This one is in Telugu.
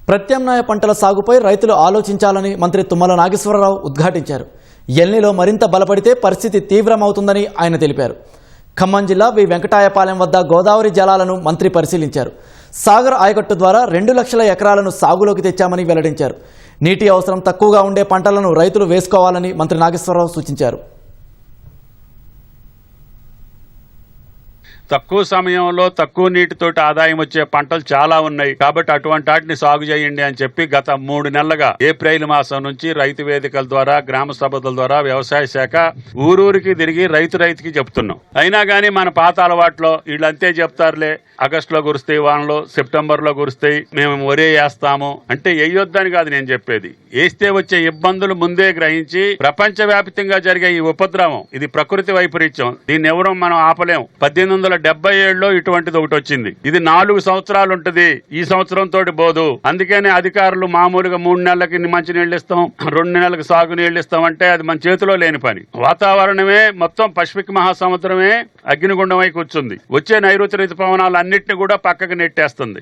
ప్రత్యామ్నాయ పంటల సాగుపై రైతులు ఆలోచించాలని మంత్రి తుమ్మల నాగేశ్వరరావు ఉద్ఘాటించారు. ఎల్నిలో మరింత బలపడితే పరిస్థితి తీవ్రమవుతుందని ఆయన తెలిపారు. ఖమ్మం జిల్లా వి వెంకటాయపాలెం వద్ద గోదావరి జలాలను మంత్రి పరిశీలించారు. సాగర్ ఆయకట్టు ద్వారా 2 లక్షల ఎకరాలను సాగులోకి తెచ్చామని వెల్లడించారు. నీటి అవసరం తక్కువగా ఉండే పంటలను రైతులు వేసుకోవాలని మంత్రి నాగేశ్వరరావు సూచించారు. తక్కువ సమయంలో తక్కువ నీటితోటి ఆదాయం వచ్చే పంటలు చాలా ఉన్నాయి కాబట్టి అటువంటి వాటిని సాగు చేయండి అని చెప్పి గత 3 నెలలుగా ఏప్రిల్ మాసం నుంచి రైతు వేదికల ద్వారా గ్రామ సభల ద్వారా వ్యవసాయ శాఖ ఊరూరికి తిరిగి రైతుకి చెప్తున్నాం. అయినా గానీ మన పాత అలవాట్లో వీళ్ళంతే చెప్తారులే, ఆగస్టులో కురుస్తాయి వానలో, సెప్టెంబర్లో కురుస్తాయి, మేము వరే వేస్తాము అంటే వేయొద్దని కాదు నేను చెప్పేది. వేస్తే వచ్చే ఇబ్బందులు ముందే గ్రహించి ప్రపంచవ్యాప్తంగా జరిగే ఈ ఉపద్రవం ఇది ప్రకృతి వైపరీత్యం, దీన్ని ఎవరూ మనం ఆపలేం. 1877లో ఇటువంటిది ఒకటి వచ్చింది. ఇది 4 సంవత్సరాలు ఉంటది, ఈ సంవత్సరం తోటి పోదు. అందుకనే అధికారులు మామూలుగా 3 నెలలకి మంచి నీళ్లు ఇస్తాం, 2 నెలలకు సాగు నీళ్లు ఇస్తాం అంటే అది మన చేతిలో లేని పని. వాతావరణమే మొత్తం పసిఫిక్ మహాసముద్రమే అగ్నిగుండమై కూర్చుంది. వచ్చే నైరుతి ఋతుపవనాలు అన్నింటినీ కూడా పక్కకు నెట్టేస్తుంది.